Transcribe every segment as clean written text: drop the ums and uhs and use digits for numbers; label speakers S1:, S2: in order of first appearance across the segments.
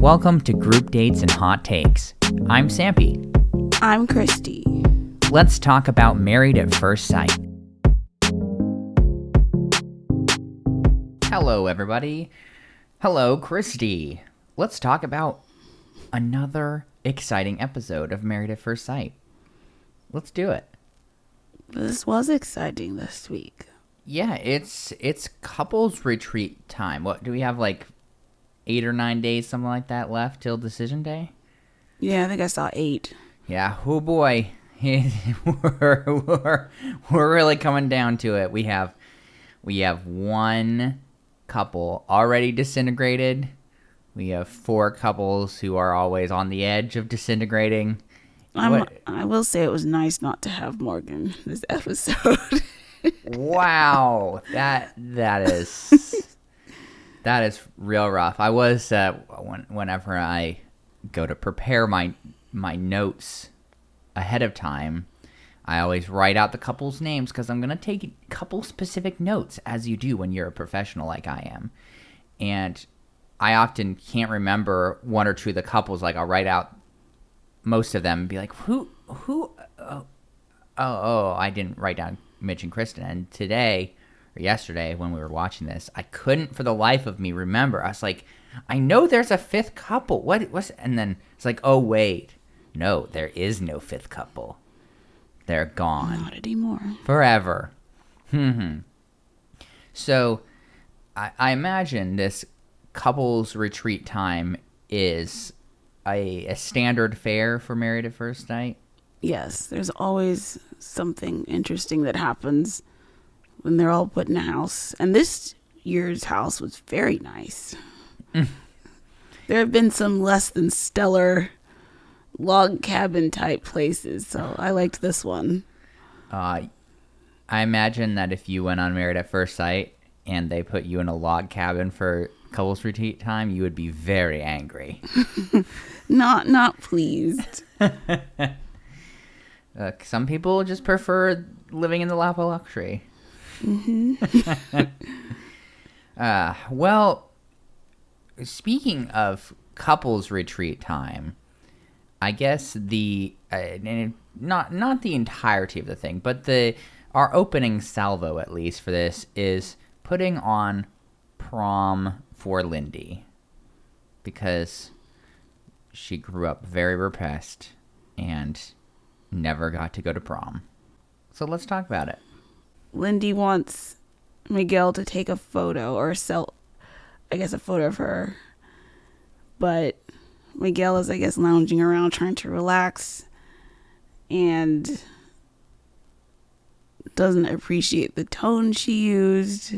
S1: Welcome to Group Dates and Hot Takes. I'm Sampy.
S2: I'm Christy.
S1: Let's talk about Married at First Sight. Hello, everybody. Hello, Christy. Let's talk about another exciting episode of Married at First Sight. Let's do it.
S2: This was exciting this week.
S1: Yeah, it's couples retreat time. What do we have, like 8 or 9 days, something like that, left till decision day?
S2: Yeah, I think I saw 8.
S1: Yeah, oh boy. we're really coming down to it. We have one couple already disintegrated. We have 4 couples who are always on the edge of disintegrating.
S2: I will say it was nice not to have Morgan this episode.
S1: Wow, that is real rough. I was whenever I go to prepare my notes ahead of time, I always write out the couple's names because I'm gonna take couple specific notes, as you do when you're a professional like I am. And I often can't remember one or two of the couples. Like, I'll write out most of them and be like, who? Oh, I didn't write down Mitch and Krysten. And today, or yesterday when we were watching this, I couldn't for the life of me remember. I was like, I know there's a 5th couple. What's? And then it's like, oh wait, no, there is no 5th couple. They're gone.
S2: Not anymore.
S1: Forever. So, I imagine this couples retreat time is a standard fare for Married at First Sight.
S2: Yes, there's always something interesting that happens when they're all put in a house. And this year's house was very nice. There have been some less than stellar log cabin type places, so I liked this one.
S1: I imagine that if you went on Married at First Sight and they put you in a log cabin for couples retreat time, you would be very angry.
S2: Not pleased.
S1: Some people just prefer living in the lap of luxury. Well, speaking of couples retreat time, I guess not the entirety of the thing, but our opening salvo, at least for this, is putting on prom for Lindy, because she grew up very repressed and never got to go to prom. So let's talk about it.
S2: Lindy wants Miguel to take a photo, or a photo of her. But Miguel is, lounging around trying to relax and doesn't appreciate the tone she used.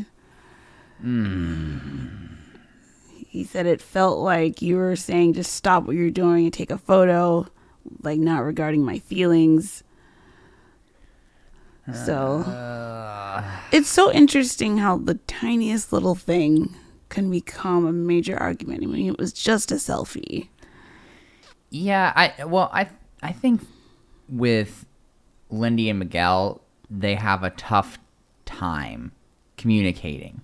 S2: He said it felt like you were saying just stop what you're doing and take a photo, like not regarding my feelings. So it's so interesting how the tiniest little thing can become a major argument. I mean, it was just a selfie.
S1: Yeah, I think with Lindy and Miguel, they have a tough time communicating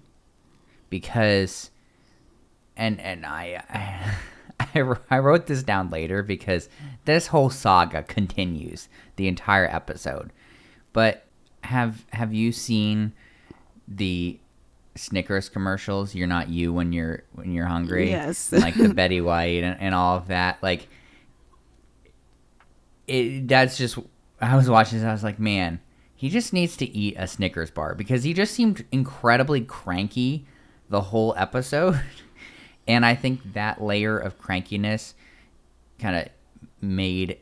S1: because, and I wrote this down later because this whole saga continues the entire episode. But have you seen the Snickers commercials? You're not you when you're hungry.
S2: Yes.
S1: Like the Betty White and all of that. Like, that's just, I was watching this, I was like, man, he just needs to eat a Snickers bar, because he just seemed incredibly cranky the whole episode. And I think that layer of crankiness kind of made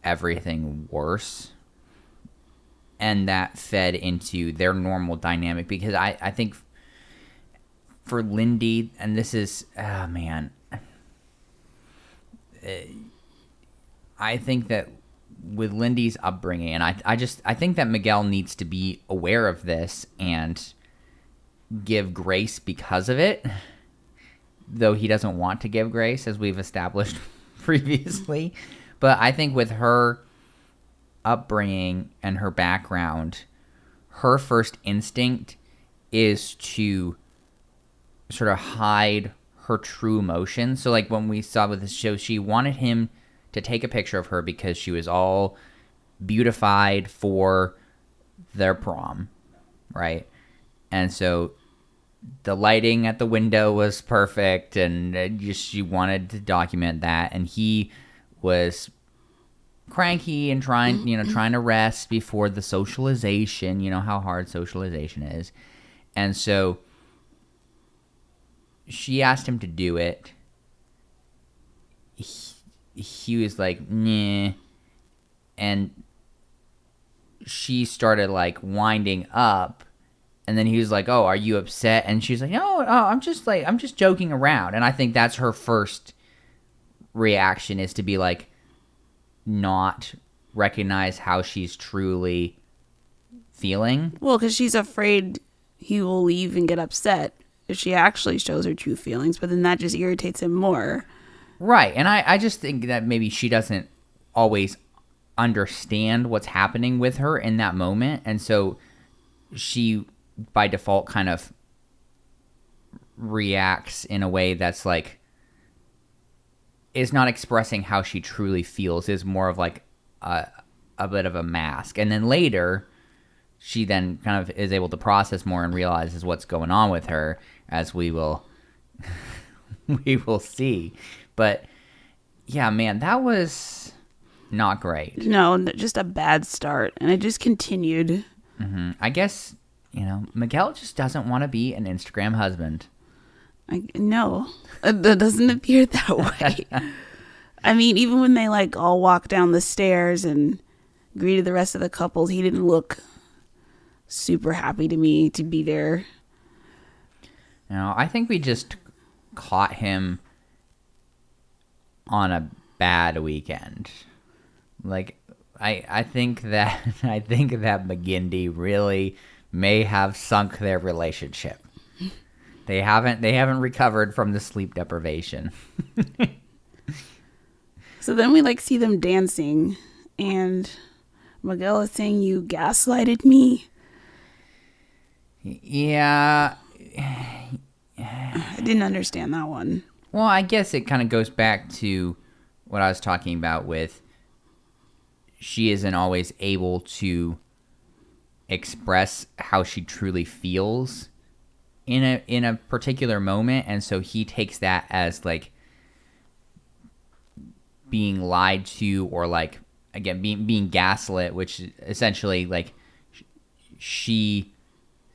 S1: everything worse. And that fed into their normal dynamic, because I think for Lindy, and this is, I think that with Lindy's upbringing, and I think that Miguel needs to be aware of this and give grace because of it, though he doesn't want to give grace, as we've established previously. But I think with her upbringing and her background, her first instinct is to sort of hide her true emotions. So like when we saw with this show, she wanted him to take a picture of her because she was all beautified for their prom, right? And so the lighting at the window was perfect, and she wanted to document that. And he was cranky and trying to rest before the socialization. You know how hard socialization is. And so she asked him to do it. He was like, nah. And she started like winding up. And then he was like, oh, are you upset? And she's like, no, I'm just joking around. And I think that's her first reaction, is to be like, not recognize how she's truly feeling.
S2: Well, because she's afraid he will leave and get upset if she actually shows her true feelings, but then that just irritates him more.
S1: Right. And I just think that maybe she doesn't always understand what's happening with her in that moment. And so she, by default, kind of reacts in a way that's like, is not expressing how she truly feels, is more of like a bit of a mask. And then later, she then kind of is able to process more and realizes what's going on with her, as we will see. But yeah, man, that was not great.
S2: No, just a bad start. And it just continued.
S1: Mm-hmm. I guess, Miguel just doesn't want to be an Instagram husband.
S2: No, it doesn't appear that way. I mean, even when they like all walked down the stairs and greeted the rest of the couples, he didn't look super happy to me to be there.
S1: I think we just caught him on a bad weekend. Like, I think that McGindy really may have sunk their relationship. They haven't recovered from the sleep deprivation.
S2: So then we like see them dancing, and Miguel is saying, "You gaslighted me."
S1: Yeah.
S2: I didn't understand that one.
S1: Well, I guess it kind of goes back to what I was talking about with, she isn't always able to express how she truly feels in a particular moment, and so he takes that as like being lied to, or like, again, being gaslit, which essentially like she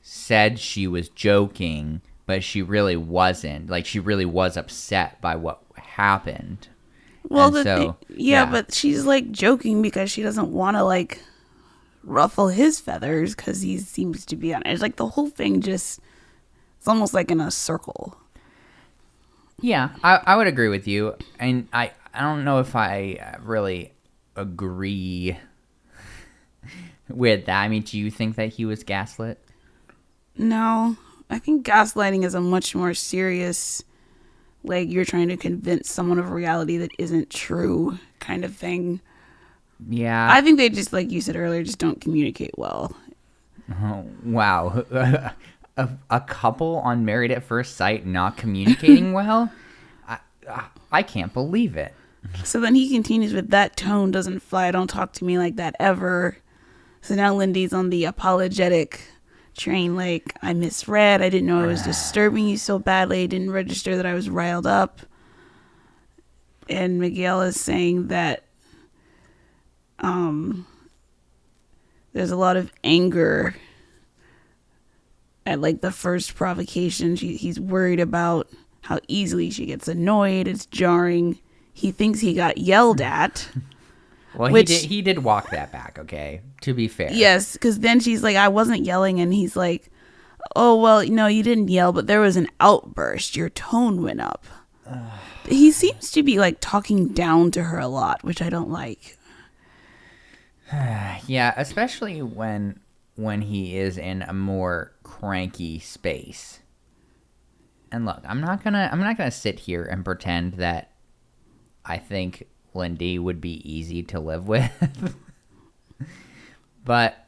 S1: said she was joking, but she really wasn't. Like, she really was upset by what happened.
S2: Well, but she's like joking because she doesn't want to like ruffle his feathers because he seems to be on it. It's like the whole thing just, it's almost like in a circle.
S1: Yeah, I would agree with you. And I don't know if I really agree with that. I mean, do you think that he was gaslit?
S2: No, I think gaslighting is a much more serious, like you're trying to convince someone of a reality that isn't true kind of thing.
S1: Yeah.
S2: I think they just, like you said earlier, just don't communicate well.
S1: Oh, wow. A couple on Married at First Sight not communicating well? I can't believe it.
S2: So then he continues with, "That tone doesn't fly. Don't talk to me like that ever." So now Lindy's on the apologetic train, like, "I misread. I didn't know I was disturbing you so badly. I didn't register that I was riled up." And Miguel is saying that there's a lot of anger at like the first provocation. He's worried about how easily she gets annoyed. It's jarring. He thinks he got yelled at.
S1: Well, he did walk that back, okay, to be fair.
S2: Yes, because then she's like, "I wasn't yelling," and he's like, "Oh, well, no, you didn't yell, but there was an outburst. Your tone went up." He seems to be like talking down to her a lot, which I don't like.
S1: Yeah, especially when he is in a more cranky space. And look, I'm not gonna sit here and pretend that I think Lindy would be easy to live with. But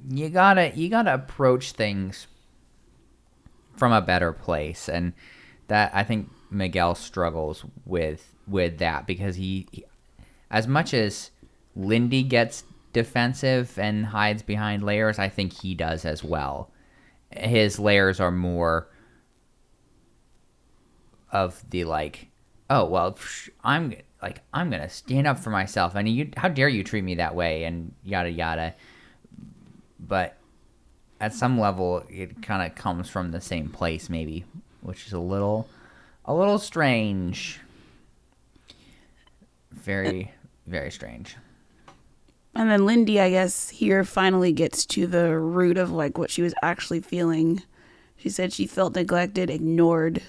S1: you gotta approach things from a better place. And that I think Miguel struggles with that because he as much as Lindy gets defensive and hides behind layers, I think he does as well. His layers are more of the like, oh well, I'm gonna stand up for myself, and you, how dare you treat me that way, and yada yada. But at some level, it kind of comes from the same place, maybe, which is a little strange. Very, very strange.
S2: And then Lindy, I guess, here finally gets to the root of like what she was actually feeling. She said she felt neglected, ignored,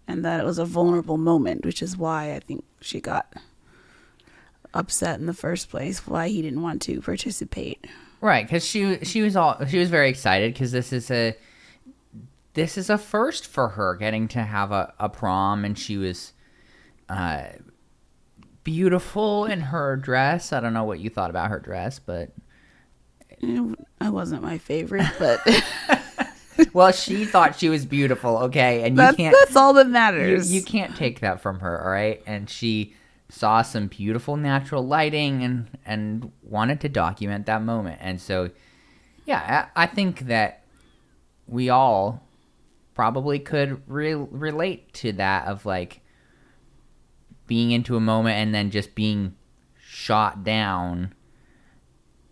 S2: and that it was a vulnerable moment, which is why I think she got upset in the first place, why he didn't want to participate.
S1: Right, because she was very excited because this is a first for her, getting to have a prom, and she was beautiful in her dress. I don't know what you thought about her dress, but
S2: I wasn't my favorite, but
S1: well, she thought she was beautiful, okay, and
S2: that's all that matters.
S1: You can't take that from her, all right? And she saw some beautiful natural lighting and wanted to document that moment. And so, yeah, I think that we all probably could relate to that, of like being into a moment and then just being shot down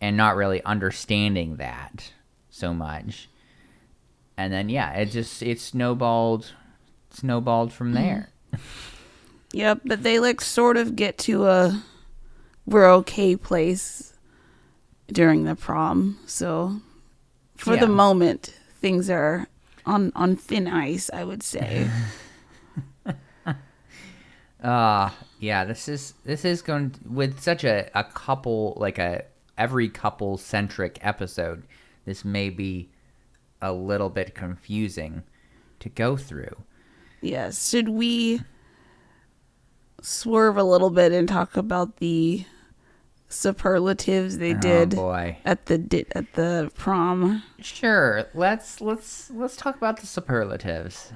S1: and not really understanding that so much. And then, yeah, it snowballed from there.
S2: Yep, but they like sort of get to a we're okay place during the prom. So for the moment, things are on thin ice, I would say.
S1: Yeah, this is going with such a couple, like every couple centric episode. This may be a little bit confusing to go through.
S2: Yes. Should we swerve a little bit and talk about the superlatives they did at the prom?
S1: Sure. Let's talk about the superlatives.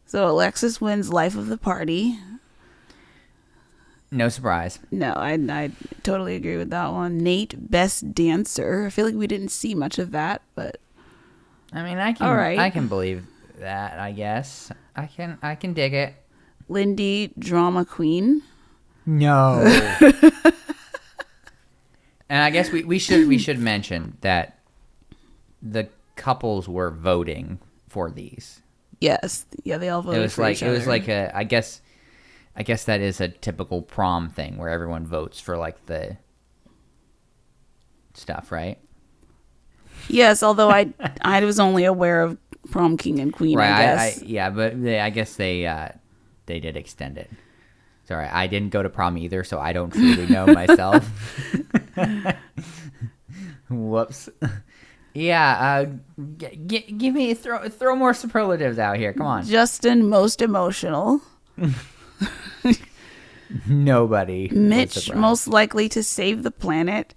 S2: So Alexis wins life of the party.
S1: No surprise.
S2: No, I totally agree with that one. Nate, best dancer. I feel like we didn't see much of that, but
S1: I mean, I can believe that, I guess. I can dig it.
S2: Lindy, drama queen.
S1: No. And I guess we should mention that the couples were voting for these.
S2: Yes. Yeah, they all voted for each other.
S1: It was like I guess that is a typical prom thing where everyone votes for like the stuff, right?
S2: Yes, although I was only aware of prom king and queen,
S1: right,
S2: I guess.
S1: But I guess they did extend it. Sorry, I didn't go to prom either, so I don't truly know myself. Whoops. Yeah, give me throw more superlatives out here. Come on.
S2: Justin, most emotional.
S1: Nobody.
S2: Mitch, most likely to save the planet.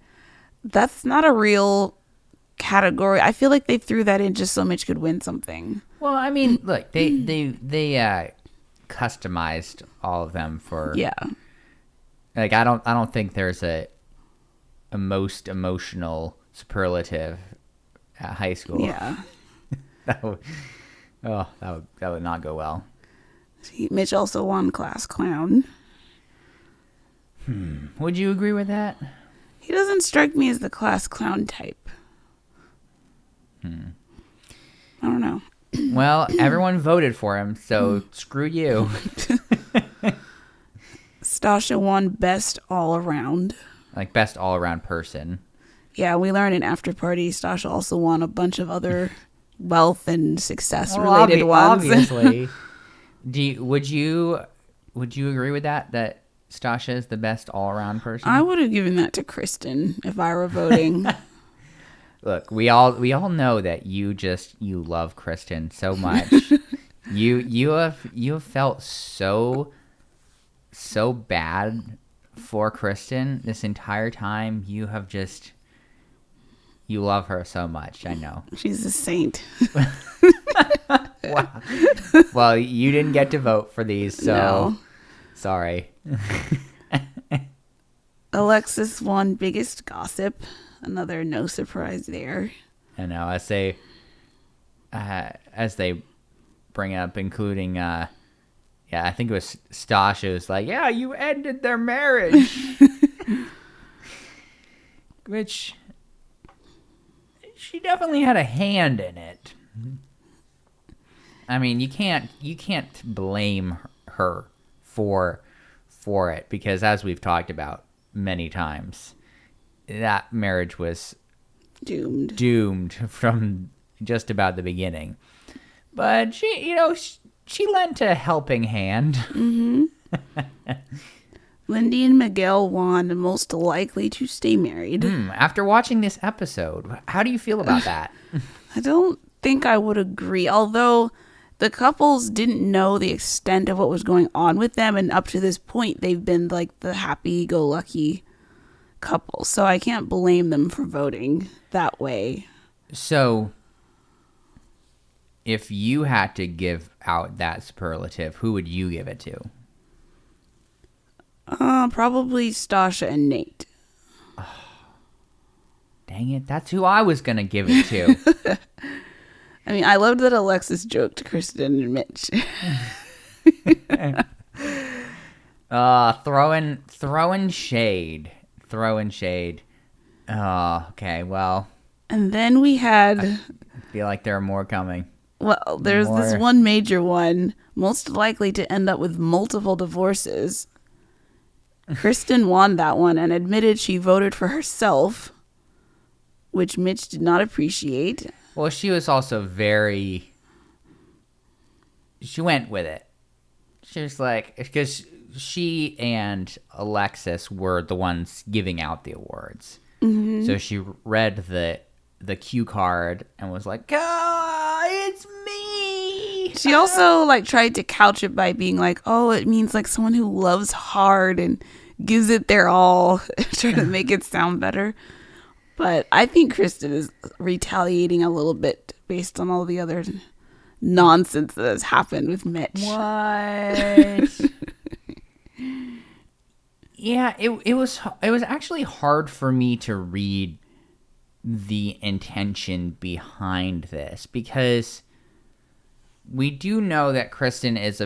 S2: That's not a real category. I feel like they threw that in just so Mitch could win something.
S1: Well, I mean, look, they customized all of them for.
S2: Yeah.
S1: Like I don't think there's a most emotional superlative at high school.
S2: Yeah.
S1: that would not go well.
S2: Mitch also won class clown.
S1: Would you agree with that?
S2: He doesn't strike me as the class clown type. I don't know.
S1: Well, everyone voted for him, so screw you.
S2: Stacia won best all around.
S1: Like best all around person.
S2: Yeah, we learned in After Party, Stacia also won a bunch of other wealth and success related ones.
S1: Obviously. Would you agree with that Stacia is the best all around person?
S2: I would have given that to Krysten if I were voting.
S1: Look, we all know that you love Krysten so much. you have felt so bad for Krysten this entire time. You love her so much. I know.
S2: She's a saint.
S1: Wow. Well, you didn't get to vote for these, so
S2: No.
S1: sorry.
S2: Alexis won biggest gossip. Another no surprise there.
S1: I know, as they bring up, including, I think it was Stacia was like, yeah, you ended their marriage. Which, she definitely had a hand in it. I mean, you can't blame her for it, because as we've talked about many times, that marriage was doomed from just about the beginning. But she lent a helping hand.
S2: Mm-hmm. Lindy and Miguel won most likely to stay married.
S1: After watching this episode, how do you feel about that?
S2: I don't think I would agree, although the couples didn't know the extent of what was going on with them, and up to this point they've been like the happy-go-lucky couple, so I can't blame them for voting that way.
S1: So, if you had to give out that superlative, who would you give it to?
S2: Probably Stacia and Nate.
S1: Oh, dang it, that's who I was going to give it to.
S2: I mean, I loved that Alexis joked Krysten and Mitch.
S1: Throwing shade. Oh, okay, well.
S2: And then we had...
S1: I feel like there are more coming.
S2: Well, there's this one major one, most likely to end up with multiple divorces. Krysten won that one and admitted she voted for herself, which Mitch did not appreciate.
S1: Well, she was also she went with it. She was like, because she and Alexis were the ones giving out the awards. Mm-hmm. So she read the cue card and was like, it's me.
S2: She also tried to couch it by being like, oh, it means like someone who loves hard and gives it their all, trying to make it sound better. But I think Krysten is retaliating a little bit based on all the other nonsense that has happened with Mitch.
S1: What? Yeah, it was actually hard for me to read the intention behind this, because we do know that Krysten is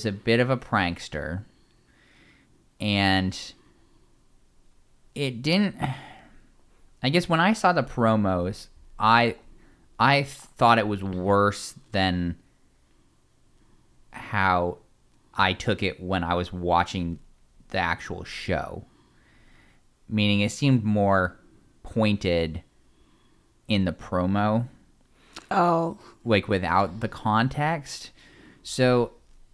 S1: a bit of a prankster, and it didn't. I guess when I saw the promos, I thought it was worse than how I took it when I was watching the actual show. Meaning it seemed more pointed in the promo.
S2: Oh.
S1: Like without the context. So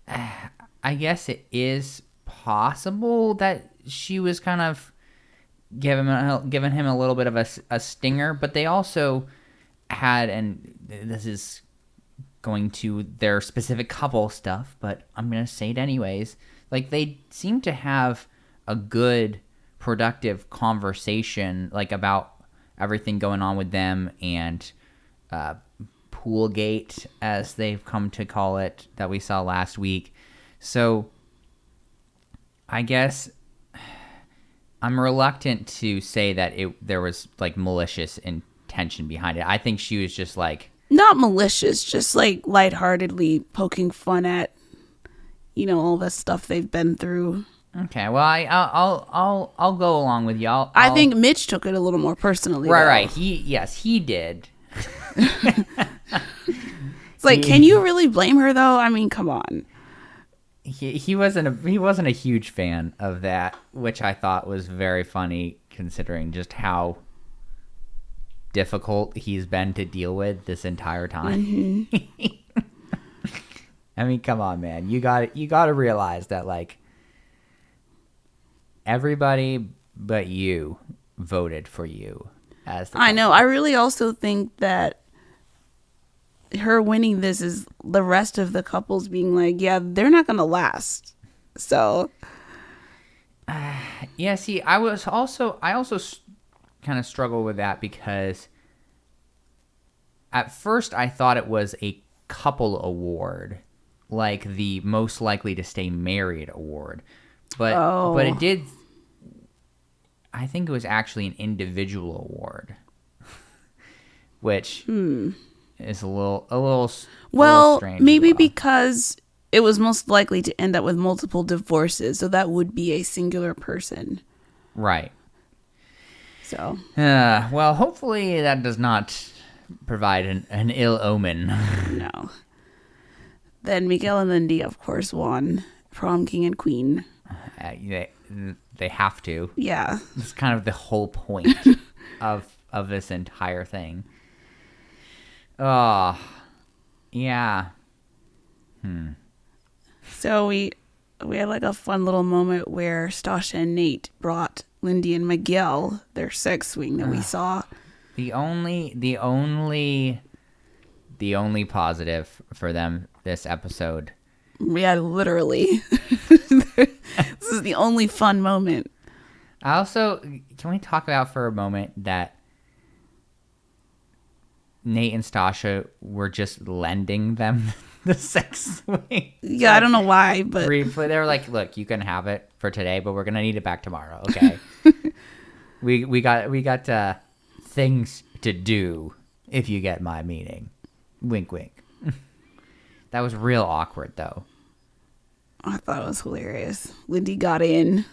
S1: I guess it is possible that she was kind of giving him a little bit of a stinger, but they also had, and this is going to their specific couple stuff, but I'm going to say it anyways, like they seem to have a good, productive conversation, like about everything going on with them and Poolgate, as they've come to call it, that we saw last week. So I guess I'm reluctant to say that there was like malicious intention behind it. I think she was just like,
S2: not malicious, just like lightheartedly poking fun at, all the stuff they've been through.
S1: Okay, well, I'll go along with you.
S2: I think Mitch took it a little more personally.
S1: Right. He did.
S2: It's like, can you really blame her though? I mean, come on.
S1: He wasn't a huge fan of that, which I thought was very funny considering just how difficult he's been to deal with this entire time. Mm-hmm. I mean, come on, man. You got to realize that like everybody but you voted for you as the
S2: I know. I really also think that her winning this is the rest of the couples being like, yeah, they're not gonna last. So
S1: yeah, see, I also kind of struggle with that, because at first I thought it was a couple award, like the most likely to stay married award, but it did. I think it was actually an individual award, which is a little strange.
S2: Maybe because it was most likely to end up with multiple divorces, so that would be a singular person.
S1: Right.
S2: So.
S1: Well, hopefully that does not provide an ill omen.
S2: No. Then Miguel and Lindy, of course, won prom king and queen.
S1: They have to.
S2: Yeah.
S1: It's kind of the whole point of this entire thing. Oh, yeah.
S2: So we had like a fun little moment where Stacia and Nate brought Lindy and Miguel their sex swing that we saw.
S1: The only positive for them this episode.
S2: Yeah, literally. This is the only fun moment.
S1: Can we talk about for a moment that Nate and Stacia were just lending them the sex swing?
S2: Yeah, I don't know why, but
S1: briefly they were like, "Look, you can have it for today, but we're gonna need it back tomorrow." Okay. we got things to do, if you get my meaning. Wink, wink. That was real awkward, though.
S2: I thought it was hilarious. Lindy got in.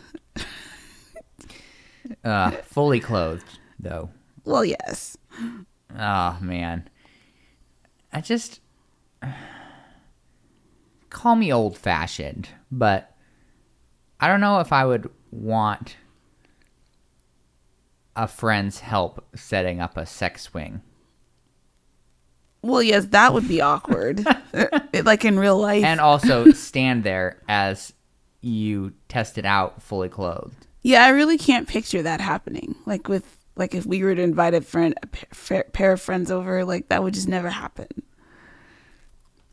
S1: Fully clothed, though.
S2: Well, yes.
S1: Oh, man. I just... Call me old-fashioned, but I don't know if I would want a friend's help setting up a sex swing.
S2: Well, yes, that would be awkward. Like in real life.
S1: And also stand there as you test it out fully clothed.
S2: Yeah, I really can't picture that happening. Like if we were to invite a pair of friends over, like that would just never happen.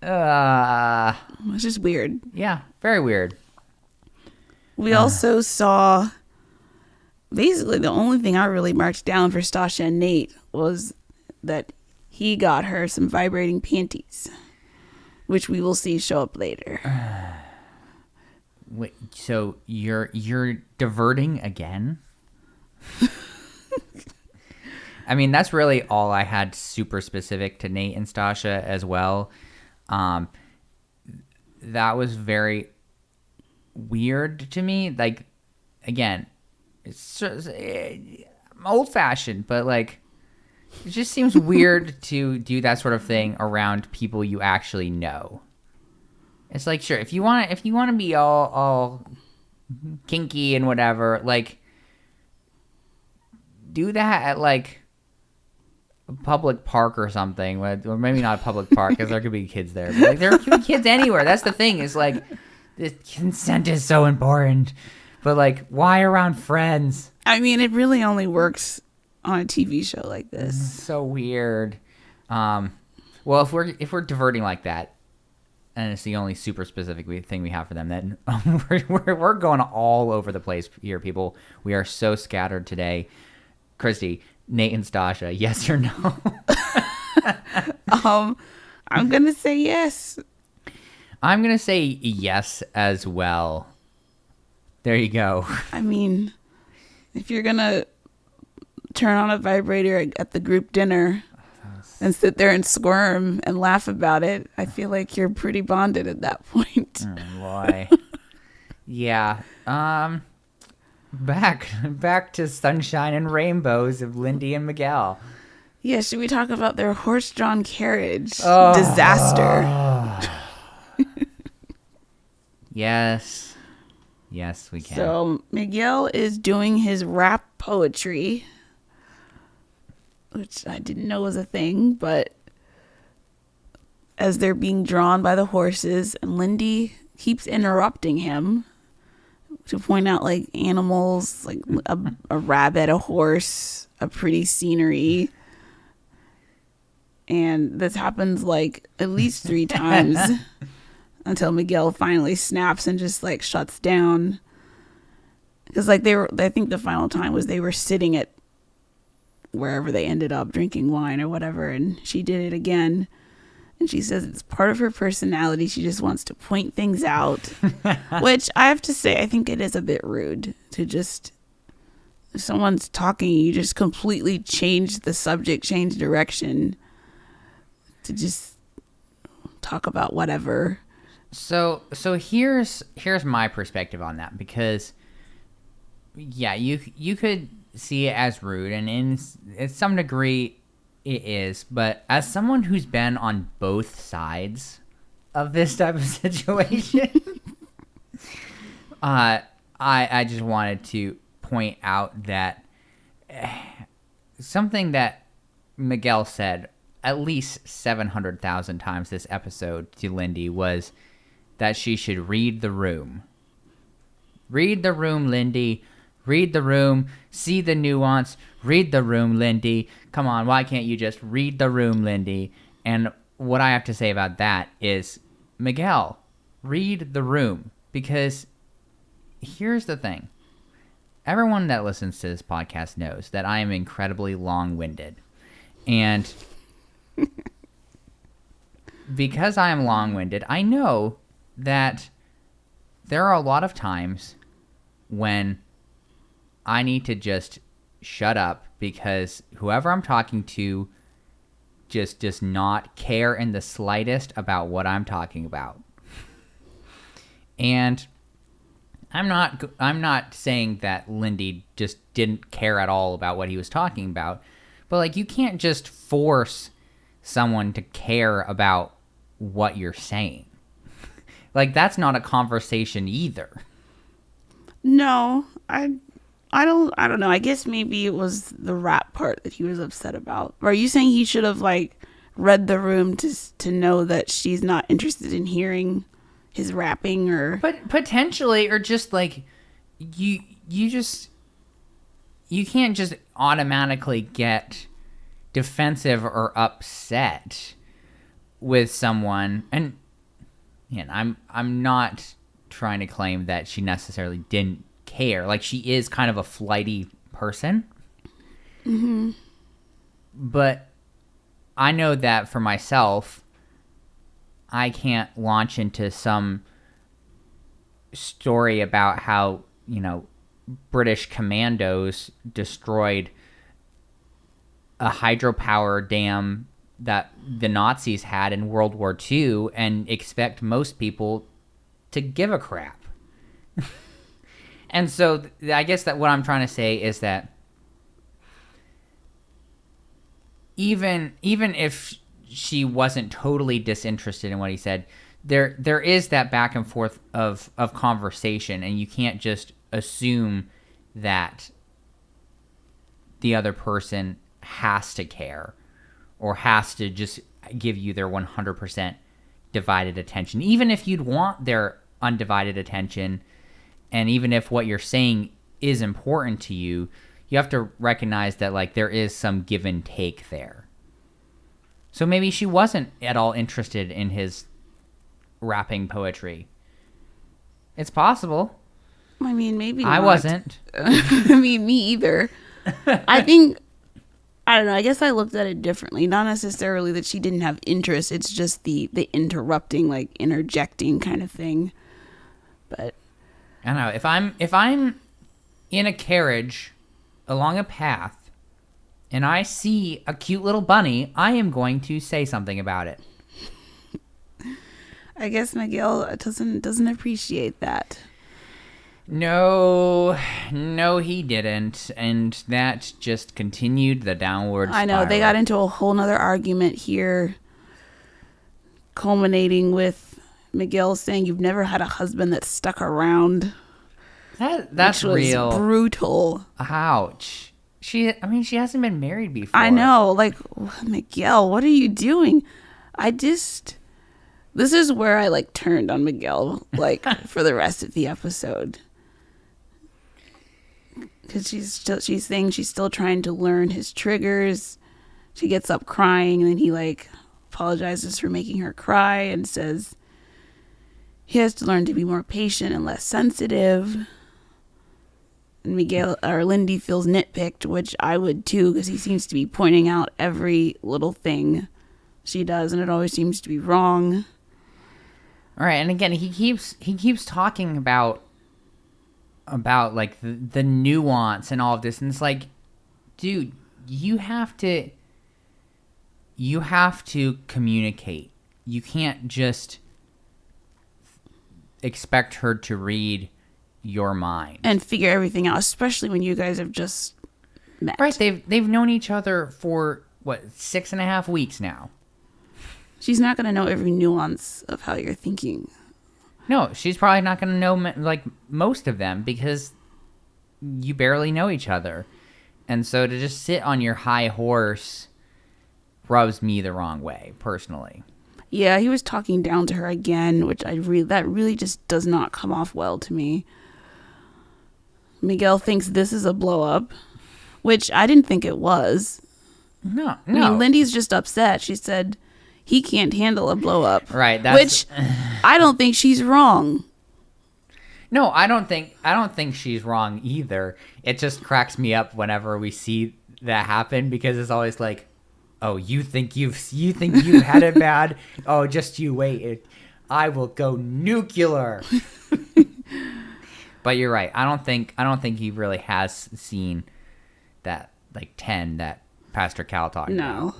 S2: It's just weird.
S1: Yeah, very weird.
S2: We also saw, basically the only thing I really marked down for Stacia and Nate was that he got her some vibrating panties, which we will see show up later.
S1: Wait, so you're diverting again? I mean, that's really all I had super specific to Nate and Stacia as well. That was very weird to me. Like, again, it's just, old-fashioned, but like, it just seems weird to do that sort of thing around people you actually know. It's like, sure, if you want to be all kinky and whatever, like, do that at like a public park or something, or maybe not a public park because there could be kids there. But like, there could be kids anywhere. That's the thing. Is like, the consent is so important, but like, why around friends?
S2: I mean, it really only works on a TV show like this.
S1: So weird. Well, if we're diverting like that, and it's the only super specific thing we have for them, then we're going all over the place here, people. We are so scattered today. Christy, Nate and Stacia, yes or no?
S2: I'm gonna say yes.
S1: I'm gonna say yes as well. There you go.
S2: I mean, if you're gonna turn on a vibrator at the group dinner and sit there and squirm and laugh about it, I feel like you're pretty bonded at that point.
S1: Oh boy. Yeah. Back to sunshine and rainbows of Lindy and Miguel.
S2: Yeah, should we talk about their horse-drawn carriage disaster?
S1: Yes, we can.
S2: So Miguel is doing his rap poetry, which I didn't know was a thing, but as they're being drawn by the horses, and Lindy keeps interrupting him to point out like animals, like a rabbit, a horse, a pretty scenery. And this happens like at least 3 times until Miguel finally snaps and just like shuts down. Because like I think the final time was they were sitting at wherever they ended up drinking wine or whatever, and she did it again. And she says it's part of her personality. She just wants to point things out, which I have to say, I think it is a bit rude to just, if someone's talking, you just completely change the subject, change direction to just talk about whatever.
S1: So here's my perspective on that, because yeah, you could see it as rude, and in some degree it is, but as someone who's been on both sides of this type of situation, I just wanted to point out that something that Miguel said at least 700,000 times this episode to Lindy was that she should read the room. Read the room, Lindy. Read the room. See the nuance. Read the room, Lindy. Come on, why can't you just read the room, Lindy? And what I have to say about that is, Miguel, read the room. Because here's the thing. Everyone that listens to this podcast knows that I am incredibly long-winded. And because I am long-winded, I know that there are a lot of times when I need to just shut up because whoever I'm talking to just does not care in the slightest about what I'm talking about. And I'm not saying that Lindy just didn't care at all about what he was talking about, but like, you can't just force someone to care about what you're saying. Like, that's not a conversation either.
S2: No, I don't know. I guess maybe it was the rap part that he was upset about. Are you saying he should have like read the room to know that she's not interested in hearing his rapping? Or
S1: but potentially, or just like you can't just automatically get defensive or upset with someone. And I'm not trying to claim that she necessarily didn't care. Like, she is kind of a flighty person.
S2: Mm-hmm.
S1: But I know that for myself, I can't launch into some story about how, British commandos destroyed a hydropower dam that the Nazis had in World War II and expect most people to give a crap. And so I guess that what I'm trying to say is that even if she wasn't totally disinterested in what he said, there is that back and forth of conversation, and you can't just assume that the other person has to care or has to just give you their 100% divided attention. Even if you'd want their undivided attention, and even if what you're saying is important to you, you have to recognize that like there is some give and take there. So maybe she wasn't at all interested in his rapping poetry. It's possible.
S2: I mean, maybe
S1: I
S2: not.
S1: wasn't.
S2: I mean, me either. I don't know. I guess I looked at it differently. Not necessarily that she didn't have interest. It's just the interrupting, like interjecting kind of thing. But
S1: I don't know. If I'm in a carriage along a path and I see a cute little bunny, I am going to say something about it.
S2: I guess Miguel doesn't appreciate that.
S1: No, he didn't. And that just continued the downward spiral.
S2: I know. They got into a whole nother argument here, culminating with Miguel saying, "You've never had a husband that stuck around."
S1: That's
S2: which was
S1: real.
S2: Brutal.
S1: Ouch. She hasn't been married before.
S2: I know. Like, Miguel, what are you doing? This is where I like turned on Miguel, like for the rest of the episode. Because she's saying she's still trying to learn his triggers. She gets up crying, and then he like apologizes for making her cry and says he has to learn to be more patient and less sensitive. And Lindy feels nitpicked, which I would too, because he seems to be pointing out every little thing she does, and it always seems to be wrong.
S1: All right, and again, he keeps talking about like the nuance and all of this, and it's like, dude, you have to communicate. You can't just expect her to read your mind
S2: and figure everything out, especially when you guys have just met.
S1: Right, they've known each other for what, 6.5 weeks now.
S2: She's not going to know every nuance of how you're thinking.
S1: No, she's probably not going to know like most of them because you barely know each other. And so to just sit on your high horse rubs me the wrong way, personally.
S2: Yeah, he was talking down to her again, which that really just does not come off well to me. Miguel thinks this is a blow up, which I didn't think it was.
S1: No.
S2: I mean, Lindy's just upset. She said he can't handle a blow up.
S1: Right.
S2: Which I don't think she's wrong.
S1: No, I don't think she's wrong either. It just cracks me up whenever we see that happen because it's always like, oh, you think you had it bad? Oh, just you wait. I will go nuclear. But you're right. I don't think he really has seen that like 10 that Pastor Cal talked about.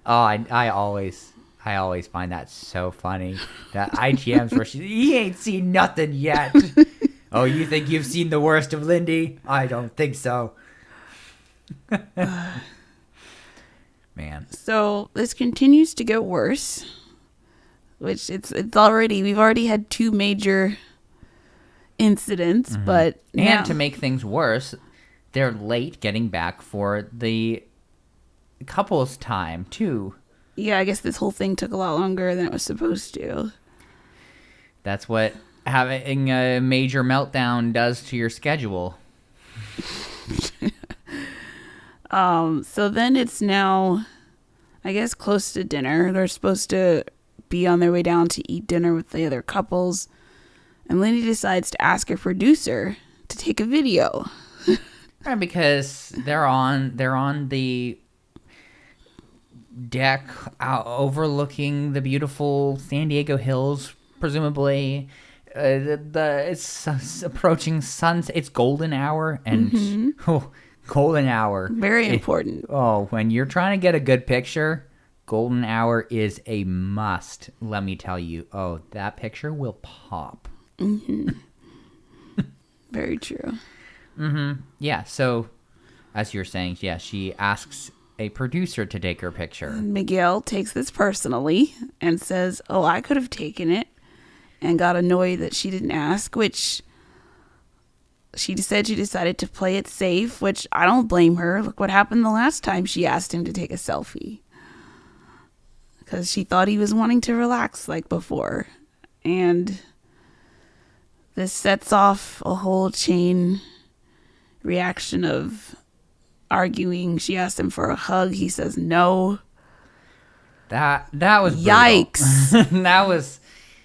S1: Oh, I always find that so funny. That IGMs where he ain't seen nothing yet. Oh, you think you've seen the worst of Lindy? I don't think so. Man.
S2: So this continues to get worse. Which we've already had 2 major incidents, but
S1: and to make things worse, they're late getting back for the couples time too.
S2: Yeah, I guess this whole thing took a lot longer than it was supposed to.
S1: That's what having a major meltdown does to your schedule.
S2: So then it's now, I guess, close to dinner. They're supposed to be on their way down to eat dinner with the other couples, and Lindy decides to ask her producer to take a video.
S1: Right, because they're on the deck overlooking the beautiful San Diego hills, presumably. It's approaching sunset. It's golden hour, and golden hour,
S2: very important.
S1: When you're trying to get a good picture, golden hour is a must. Let me tell you. Oh, that picture will pop.
S2: Very true.
S1: Yeah. So, as you're saying, yeah, she asks a producer to take her picture.
S2: Miguel takes this personally and says, "Oh, I could have taken it," and got annoyed that she didn't ask, which she said she decided to play it safe, which I don't blame her. Look what happened the last time she asked him to take a selfie. Because she thought he was wanting to relax like before. And this sets off a whole chain reaction of arguing. She asked him for a hug. He says no.
S1: That was brutal.
S2: Yikes.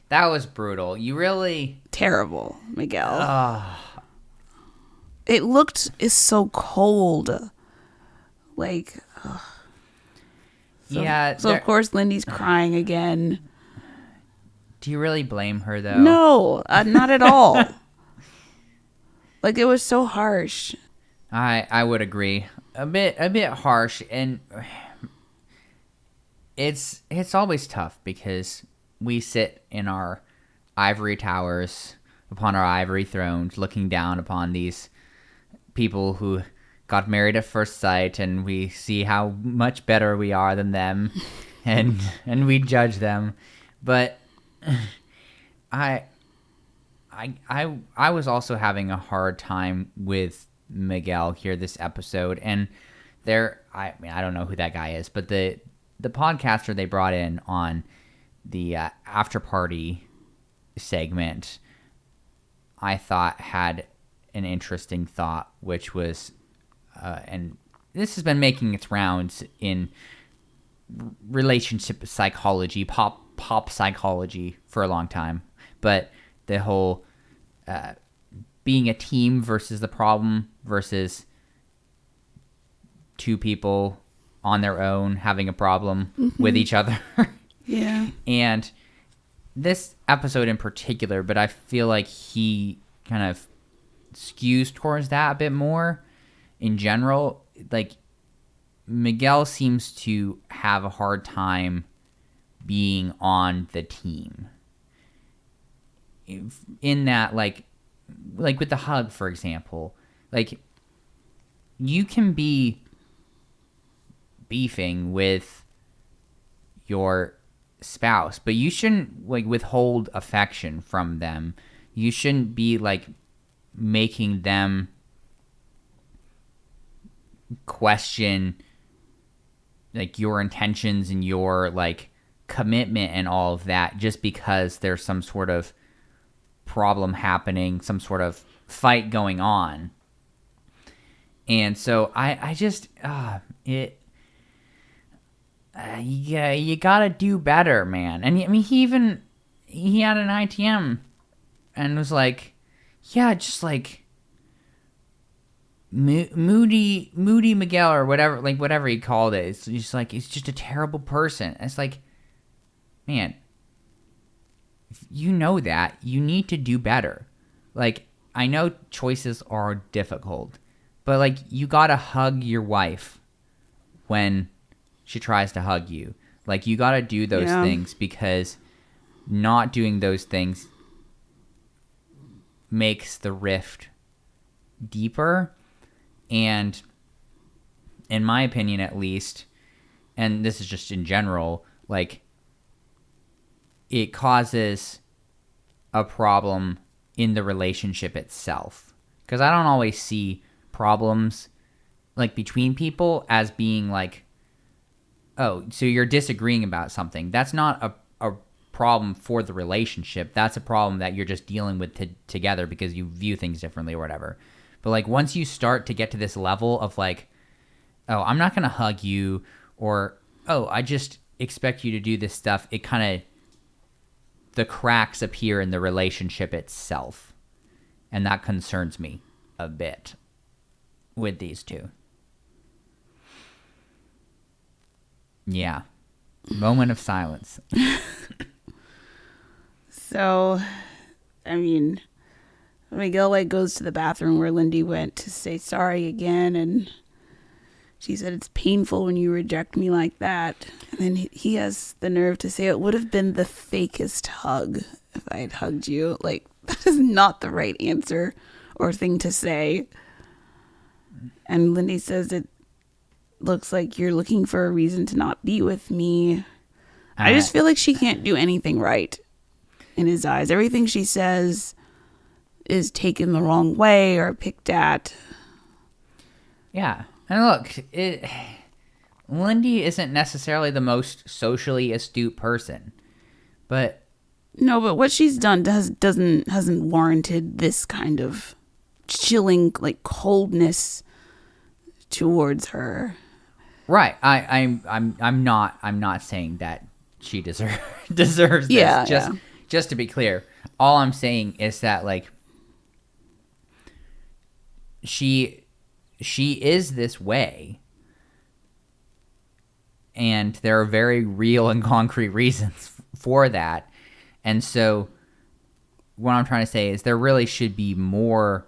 S1: that was brutal. You really
S2: terrible, Miguel. It's so cold. Like, ugh. So of course Lindy's crying again.
S1: Do you really blame her though?
S2: No, not at all. Like, it was so harsh.
S1: I would agree. A bit harsh, and it's always tough because we sit in our ivory towers upon our ivory thrones looking down upon these people who got married at first sight, and we see how much better we are than them, and we judge them. But I was also having a hard time with Miguel here this episode, and I don't know who that guy is, but the podcaster they brought in on the after party segment, I thought had an interesting thought, which was, and this has been making its rounds in relationship psychology, pop psychology for a long time, but the whole being a team versus the problem versus two people on their own having a problem with each other.
S2: Yeah.
S1: And this episode in particular, but I feel like he kind of skews towards that a bit more in general. Like, Miguel seems to have a hard time being on the team. In that, like with the hug, for example, like, you can be beefing with your spouse, but you shouldn't, like, withhold affection from them. You shouldn't be, like, making them question, like, your intentions and your, like, commitment and all of that just because there's some sort of problem happening, some sort of fight going on. And so I just you gotta do better, man. And I mean, he had an ITM and was like, yeah, just like moody Miguel or whatever, like whatever he called it. It's just like, he's just a terrible person. It's like, man, if you know that, you need to do better. Like, I know choices are difficult, but, like, you gotta hug your wife when she tries to hug you. Like, you gotta do those things, because not doing those things makes the rift deeper. And in my opinion, at least, and this is just in general, like, it causes a problem in the relationship itself. Because I don't always see problems, like, between people as being like, oh, so you're disagreeing about something. That's not a problem for the relationship. That's a problem that you're just dealing with together because you view things differently or whatever. But, like, once you start to get to this level of, like, oh, I'm not going to hug you, or, oh, I just expect you to do this stuff, it kind of, the cracks appear in the relationship itself. And that concerns me a bit with these two. Yeah. Moment of silence.
S2: So, I mean, Miguel, like, goes to the bathroom where Lindy went to say sorry again, and she said, it's painful when you reject me like that. And then he has the nerve to say, it would have been the fakest hug if I had hugged you. Like, that is not the right answer or thing to say. And Lindy says, it looks like you're looking for a reason to not be with me. I just feel like she can't do anything right in his eyes. Everything she says is taken the wrong way or picked at.
S1: Yeah. And look, Lindy isn't necessarily the most socially astute person, but
S2: no, but what she's done hasn't warranted this kind of chilling, like, coldness towards her.
S1: Right. I'm not saying that she deserves this.
S2: Yeah,
S1: Just to be clear, all I'm saying is that, like, she is this way, and there are very real and concrete reasons for that. And so what I'm trying to say is there really should be more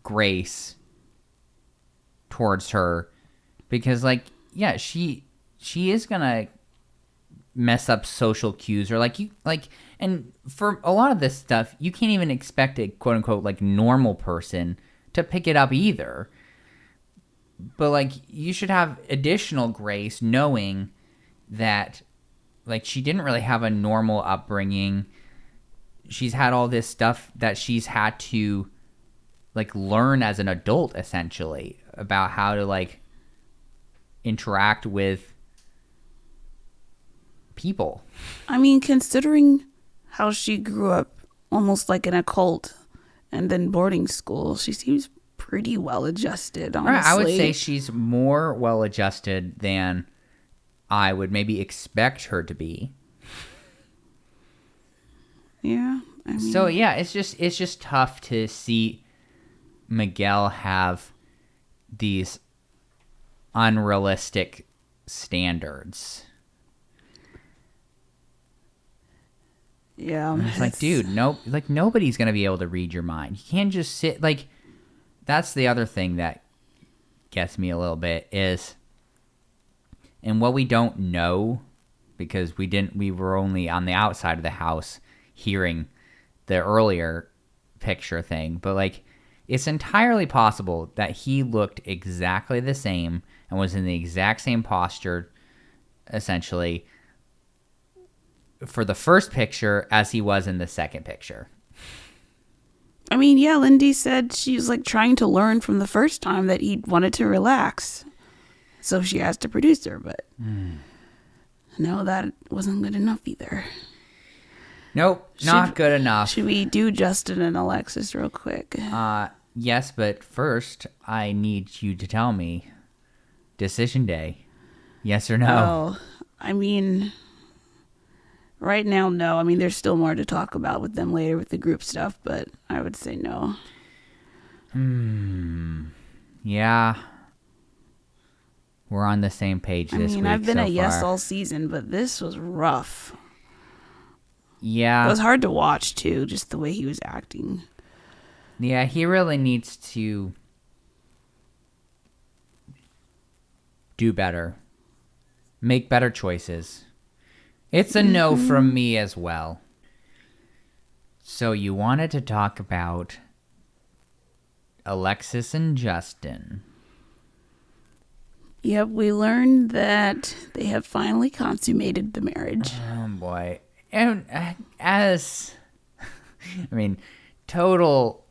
S1: grace towards her, because, like, yeah, she is gonna mess up social cues, or and for a lot of this stuff, you can't even expect a quote unquote, like, normal person to pick it up either. But, like, you should have additional grace knowing that, like, she didn't really have a normal upbringing. She's had all this stuff that she's had to, like, learn as an adult, essentially, about how to, like, interact with people.
S2: I mean, considering how she grew up almost like in a cult and then boarding school, she seems pretty well adjusted, honestly.
S1: Right, I would say she's more well adjusted than I would maybe expect her to be.
S2: Yeah. I mean,
S1: so yeah, it's just tough to see Miguel have these unrealistic standards.
S2: Yeah.
S1: It's like, dude, nobody's gonna be able to read your mind. You can't just sit like. That's the other thing that gets me a little bit is, and what we don't know, because we were only on the outside of the house hearing the earlier picture thing, but like, it's entirely possible that he looked exactly the same and was in the exact same posture, essentially, for the first picture as he was in the second picture.
S2: I mean, yeah, Lindy said she was like trying to learn from the first time that he wanted to relax. So she asked a producer, but no, that wasn't good enough either.
S1: Nope, not good enough.
S2: Should we do Justin and Alexis real quick?
S1: Yes, but first I need you to tell me, decision day, yes or no?
S2: Oh, I mean, right now, no. I mean, there's still more to talk about with them later with the group stuff, but I would say no.
S1: Yeah. We're on the same page this week.
S2: I've been
S1: so
S2: a yes
S1: far.
S2: all season, but this was rough.
S1: Yeah.
S2: It was hard to watch, too, just the way he was acting.
S1: Yeah, he really needs to do better. Make better choices. It's a no from me as well. So you wanted to talk about Alexis and Justin.
S2: Yep, we learned that they have finally consummated the marriage.
S1: Oh, boy. And total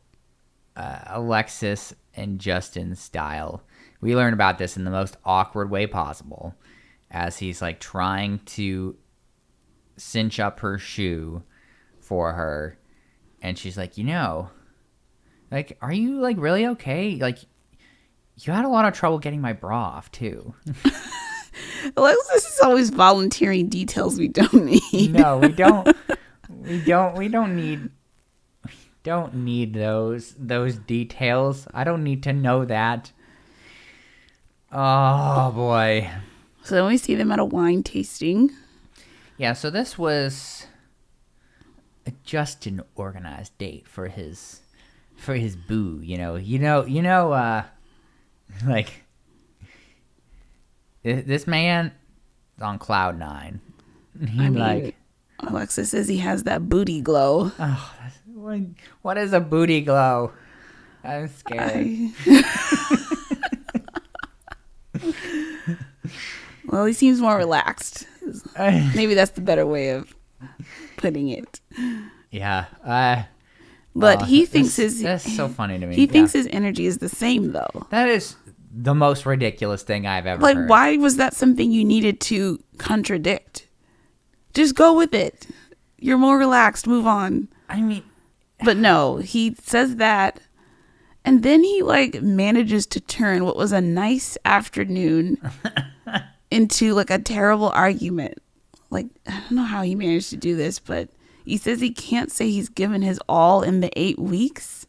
S1: Alexis and Justin style. We learn about this in the most awkward way possible, as he's like trying to cinch up her shoe for her, and she's like, like, are you like really okay? Like, you had a lot of trouble getting my bra off too.
S2: Alexis is always volunteering details we don't need.
S1: No, we don't. We don't need those details. I don't need to know that. Oh boy.
S2: So then we see them at a wine tasting.
S1: Yeah, so this was a Justin organized date for his boo, like this man is on cloud nine.
S2: Alexis says he has that booty glow.
S1: Oh, what is a booty glow? I'm scared.
S2: Well, he seems more relaxed. Maybe that's the better way of putting it.
S1: Yeah.
S2: But he thinks
S1: that's so funny to me.
S2: He thinks his energy is the same, though.
S1: That is the most ridiculous thing I've ever
S2: heard.
S1: Like,
S2: why was that something you needed to contradict? Just go with it. You're more relaxed. Move on.
S1: I mean...
S2: But no, he says that, and then he, like, manages to turn what was a nice afternoon into, like, a terrible argument. Like, I don't know how he managed to do this, but he says he can't say he's given his all in the 8 weeks.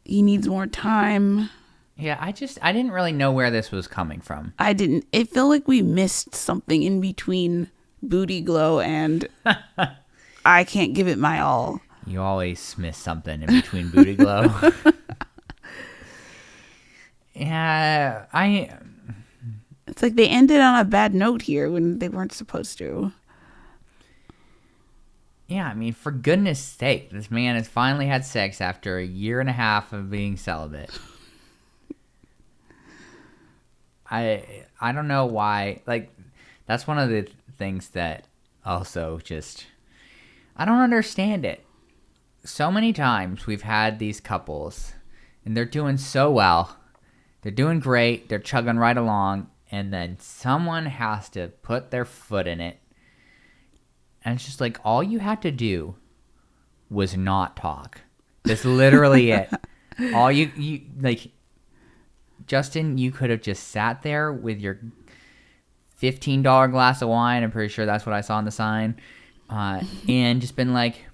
S2: He needs more time.
S1: Yeah, I didn't really know where this was coming from.
S2: I didn't. It felt like we missed something in between booty glow and I can't give it my all.
S1: You always miss something in between booty glow. Yeah,
S2: It's like they ended on a bad note here when they weren't supposed to.
S1: Yeah, I mean, for goodness sake, this man has finally had sex after a year and a half of being celibate. I don't know why. Like, that's one of the things that also just... I don't understand it. So many times we've had these couples, and they're doing so well. They're doing great. They're chugging right along. And then someone has to put their foot in it. And it's just like, all you had to do was not talk. That's literally it. All you like, Justin, you could have just sat there with your $15 glass of wine. I'm pretty sure that's what I saw on the sign. And just been like,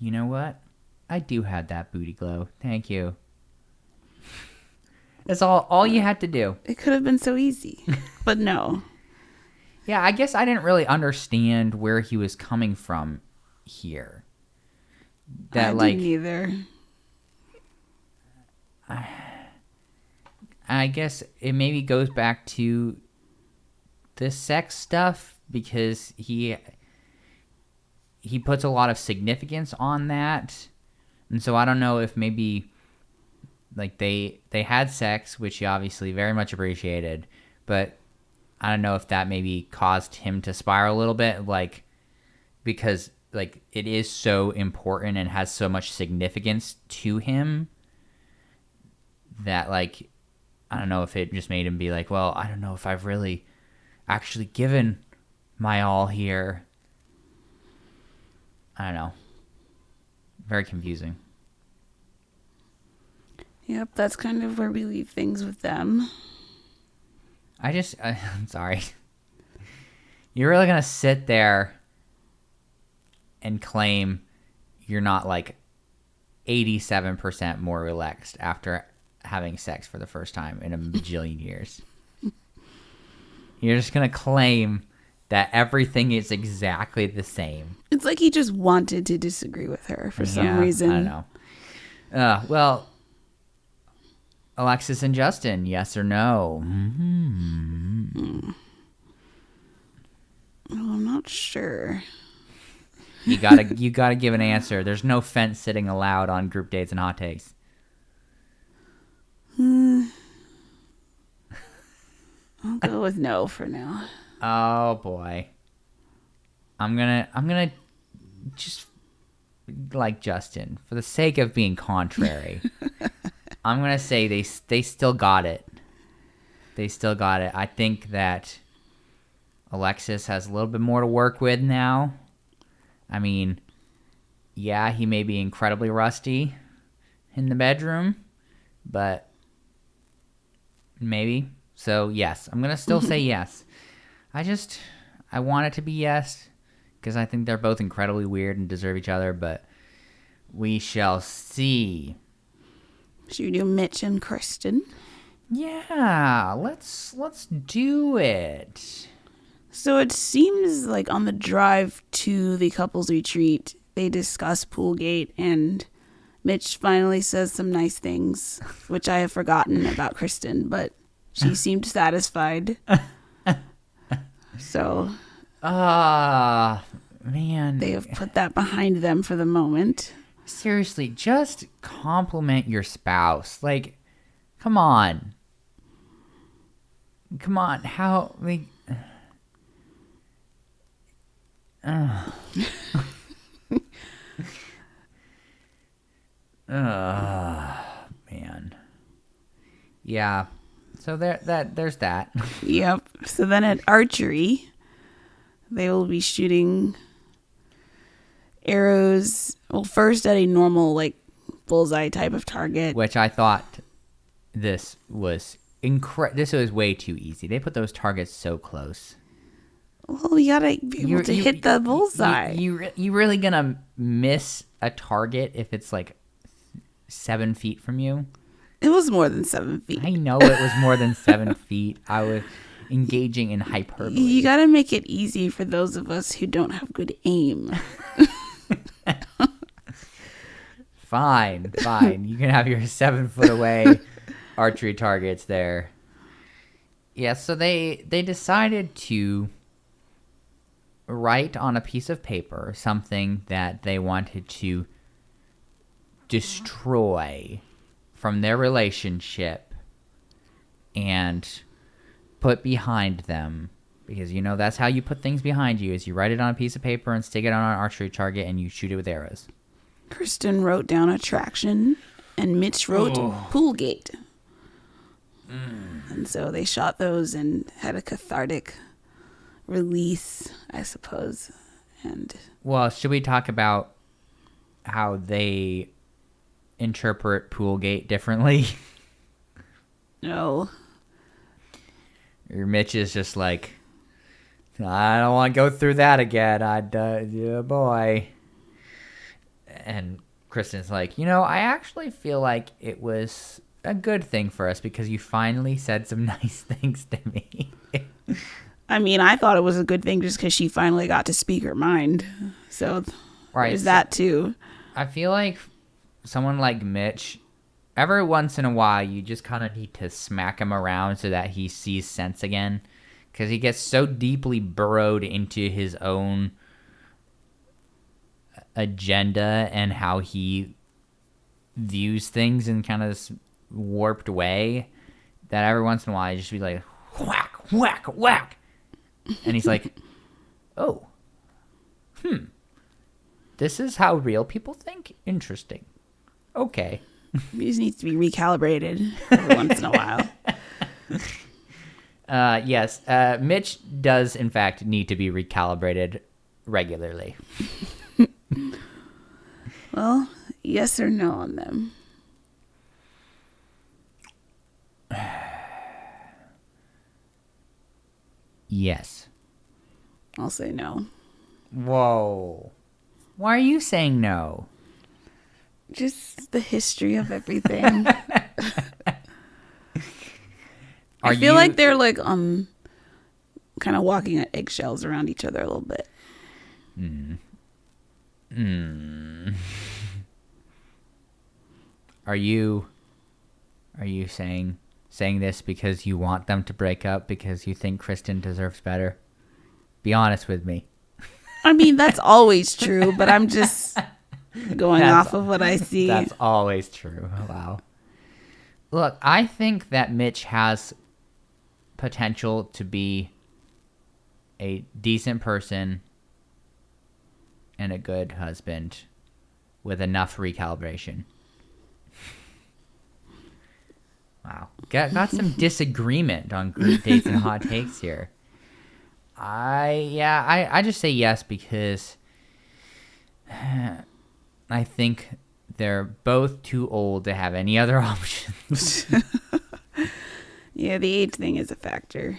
S1: you know what? I do have that booty glow. Thank you. That's all you had to do.
S2: It could have been so easy, but no.
S1: Yeah, I guess I didn't really understand where he was coming from here. That
S2: I didn't either.
S1: I guess it maybe goes back to the sex stuff because he puts a lot of significance on that. And so I don't know if maybe like they had sex, which he obviously very much appreciated, but I don't know if that maybe caused him to spiral a little bit, like because like it is so important and has so much significance to him that like I don't know if it just made him be like, well, I don't know if I've really actually given my all here. I don't know. Very confusing.
S2: Yep, that's kind of where we leave things with them.
S1: I'm sorry. You're really going to sit there and claim you're not like 87% more relaxed after having sex for the first time in a bajillion years. You're just going to claim that everything is exactly the same.
S2: It's like he just wanted to disagree with her for some reason.
S1: I don't know. Well, Alexis and Justin, yes or no?
S2: Mm-hmm. Well, I'm not sure.
S1: You gotta give an answer. There's no fence sitting allowed on group dates and hot takes.
S2: I'll go with no for now.
S1: Oh boy. I'm gonna just like Justin for the sake of being contrary. I'm gonna say they still got it. They still got it. I think that Alexis has a little bit more to work with now. I mean, yeah, he may be incredibly rusty in the bedroom, but maybe. So yes, I'm gonna still say yes. I want it to be yes because I think they're both incredibly weird and deserve each other, but we shall see.
S2: Should we do Mitch and Krysten?
S1: Yeah, let's do it.
S2: So it seems like on the drive to the couples retreat, they discuss Poolgate, and Mitch finally says some nice things, which I have forgotten about Krysten, but she seemed satisfied. So,
S1: man,
S2: they have put that behind them for the moment.
S1: Seriously, just compliment your spouse. Like, come on. How, like, man. Yeah. So there's that.
S2: Yep. So then at archery, they will be shooting arrows. Well, first at a normal like bullseye type of target,
S1: which I thought this was This was way too easy. They put those targets so close.
S2: Well, you gotta be able to hit the bullseye.
S1: You really gonna miss a target if it's like 7 feet from you?
S2: It was more than 7 feet.
S1: I know it was more than 7 feet. I was engaging in hyperbole.
S2: You gotta make it easy for those of us who don't have good aim.
S1: Fine. You can have your 7 foot away archery targets there. Yeah, so they decided to write on a piece of paper something that they wanted to destroy from their relationship and put behind them. Because, you know, that's how you put things behind you, is you write it on a piece of paper and stick it on an archery target and you shoot it with arrows.
S2: Krysten wrote down attraction and Mitch wrote Poolgate. And so they shot those and had a cathartic release, I suppose. And
S1: well, should we talk about how they interpret Poolgate differently?
S2: No.
S1: Or Mitch is just like, I don't want to go through that again. Yeah, boy. And Kristen's like, I actually feel like it was a good thing for us because you finally said some nice things to me.
S2: I mean, I thought it was a good thing just because she finally got to speak her mind. So there's that too.
S1: I feel like someone like Mitch, every once in a while, you just kind of need to smack him around so that he sees sense again. Because he gets so deeply burrowed into his own agenda and how he views things in kind of this warped way that every once in a while, you just be like, whack, whack, whack. And he's like, oh, this is how real people think? Interesting. Okay.
S2: He just needs to be recalibrated every once in a while.
S1: Yes, Mitch does, in fact, need to be recalibrated regularly.
S2: Well, yes or no on them?
S1: Yes.
S2: I'll say no.
S1: Whoa. Why are you saying no?
S2: Just the history of everything. I feel
S1: you...
S2: like they're like kind of walking on eggshells around each other a little bit.
S1: Are you saying this because you want them to break up because you think Krysten deserves better? Be honest with me.
S2: I mean, that's always true, but I'm just going off of what I see.
S1: That's always true. Wow. Look, I think that Mitch has potential to be a decent person and a good husband with enough recalibration. Wow. Got some disagreement on group dates and hot takes here. I just say yes because I think they're both too old to have any other options.
S2: Yeah, the age thing is a factor.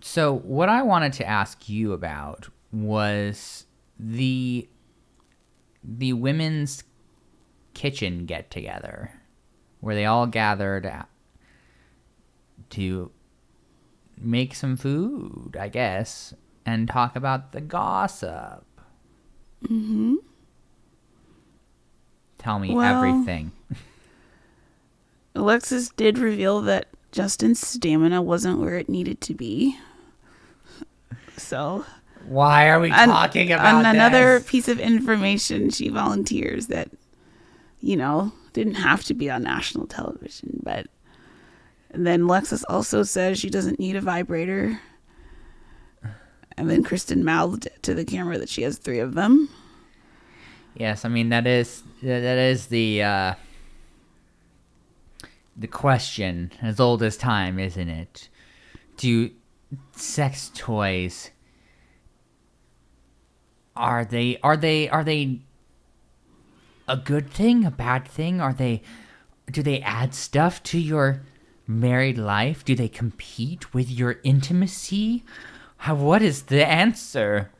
S1: So what I wanted to ask you about was the women's kitchen get together where they all gathered to make some food, I guess, and talk about the gossip.
S2: Mm-hmm.
S1: Tell me everything.
S2: Alexis did reveal that Justin's stamina wasn't where it needed to be. So
S1: why are we talking about this?
S2: Another piece of information, she volunteers that, didn't have to be on national television. But and then Alexis also says she doesn't need a vibrator. And then Krysten mouthed to the camera that she has 3 of them.
S1: Yes, I mean that is the question as old as time, isn't it? Do sex toys are they a good thing, a bad thing? Do they add stuff to your married life? Do they compete with your intimacy? What is the answer?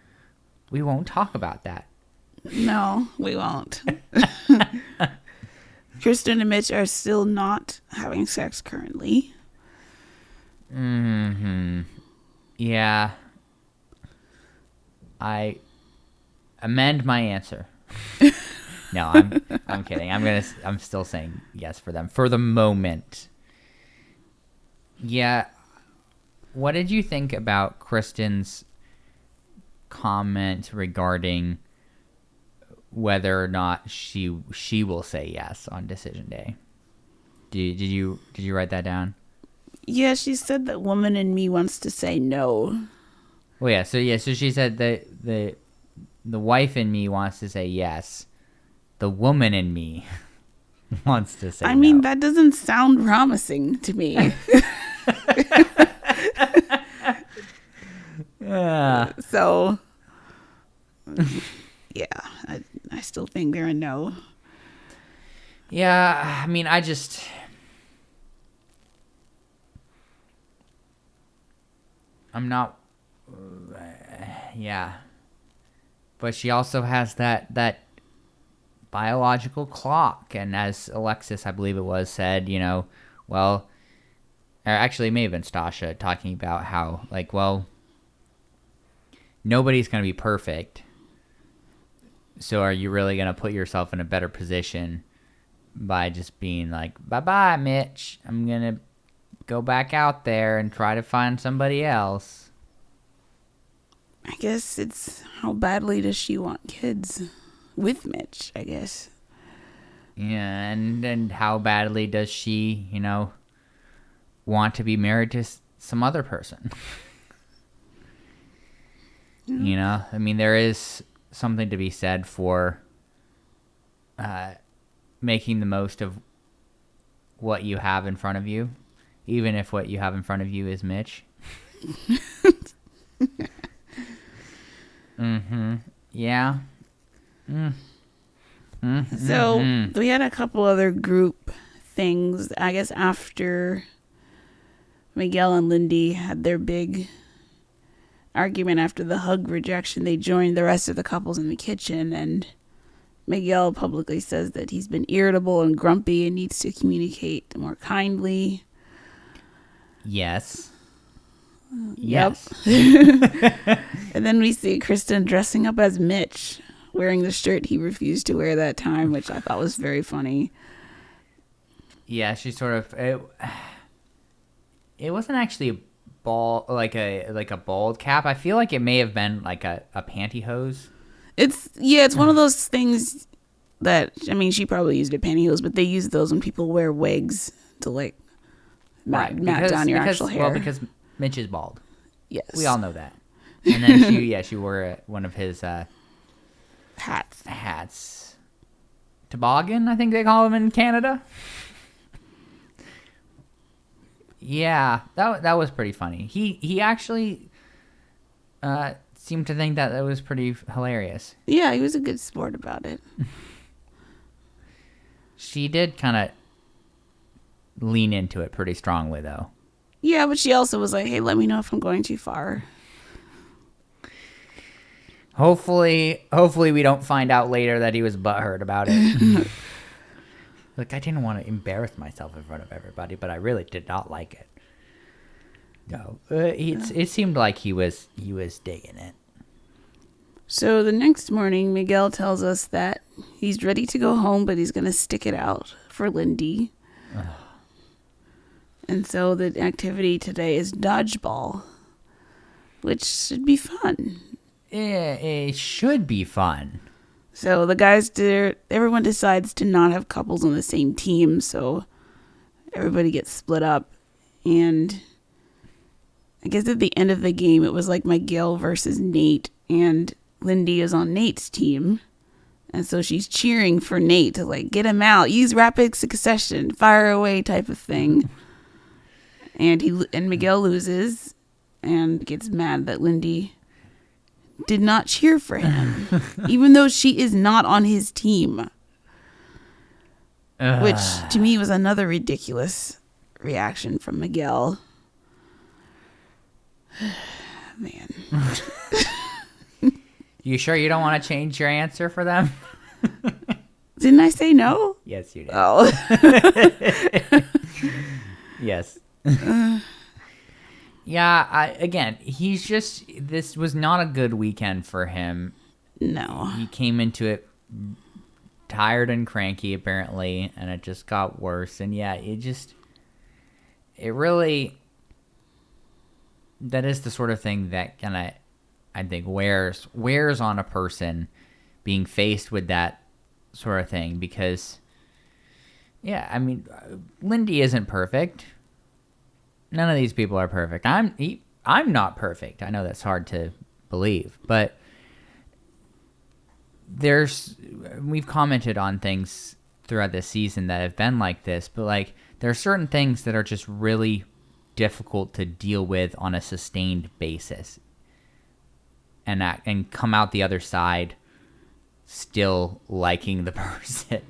S1: We won't talk about that.
S2: No, we won't. Krysten and Mitch are still not having sex currently.
S1: Mm-hmm. Yeah. I amend my answer. No, I'm kidding. I'm still saying yes for them for the moment. Yeah. What did you think about Krysten's comment regarding whether or not she will say yes on decision day? Did you write that down?
S2: Yeah, she said that woman in me wants to say no.
S1: Well, so she said that the wife in me wants to say yes. The woman in me wants to say no.
S2: I mean, that doesn't sound promising to me. So, yeah, I still think they're a no.
S1: Yeah, I mean, I'm not, yeah. But she also has that biological clock. And as Alexis, I believe it was, said, well, or actually it may have been Stacia talking about how, like, well, nobody's going to be perfect. So are you really going to put yourself in a better position by just being like, bye-bye, Mitch. I'm going to go back out there and try to find somebody else.
S2: I guess it's how badly does she want kids with Mitch, I guess.
S1: Yeah, and how badly does she, want to be married to some other person? I mean, there is something to be said for making the most of what you have in front of you, even if what you have in front of you is Mitch. Yeah.
S2: So we had a couple other group things. I guess after Miguel and Lindy had their big argument after the hug rejection, they joined the rest of the couples in the kitchen, and Miguel publicly says that he's been irritable and grumpy and needs to communicate more kindly.
S1: Yes.
S2: Yep. And then we see Krysten dressing up as Mitch, wearing the shirt he refused to wear that time, which I thought was very funny.
S1: Yeah, she sort of it wasn't actually a ball like a bald cap. I feel like it may have been like a pantyhose.
S2: It's one of those things that, I mean, she probably used a pantyhose, but they use those when people wear wigs to like mat down your actual hair.
S1: Well, because Mitch is bald.
S2: Yes,
S1: we all know that. And then she wore one of his hats. Toboggan, I think they call them in Canada. Yeah, that was pretty funny. He actually seemed to think that was pretty hilarious.
S2: Yeah, he was a good sport about it.
S1: She did kind of lean into it pretty strongly, though.
S2: Yeah, but she also was like, hey, let me know if I'm going too far.
S1: Hopefully we don't find out later that he was butthurt about it. Look, I didn't want to embarrass myself in front of everybody, but I really did not like it. No, it seemed like he was digging it.
S2: So the next morning, Miguel tells us that he's ready to go home, but he's going to stick it out for Lindy. And so the activity today is dodgeball, which should be fun.
S1: It should be fun.
S2: So the guys everyone decides to not have couples on the same team, so everybody gets split up. And I guess at the end of the game, it was like Miguel versus Nate, and Lindy is on Nate's team. And so she's cheering for Nate to like get him out, use rapid succession, fire away type of thing. And Miguel loses and gets mad that Lindy did not cheer for him, even though she is not on his team. Which, to me, was another ridiculous reaction from Miguel. Man.
S1: You sure you don't want to change your answer for them?
S2: Didn't I say no?
S1: Yes, you did.
S2: Oh.
S1: Yes. Yeah, this was not a good weekend for him.
S2: No.
S1: He came into it tired and cranky, apparently, and it just got worse. And yeah, it really, that is the sort of thing that kind of, I think, wears on a person being faced with that sort of thing. Because, yeah, I mean, Lindy isn't perfect. None of these people are perfect. I'm not perfect. I know that's hard to believe, but we've commented on things throughout this season that have been like this, but like there are certain things that are just really difficult to deal with on a sustained basis, and come out the other side still liking the person.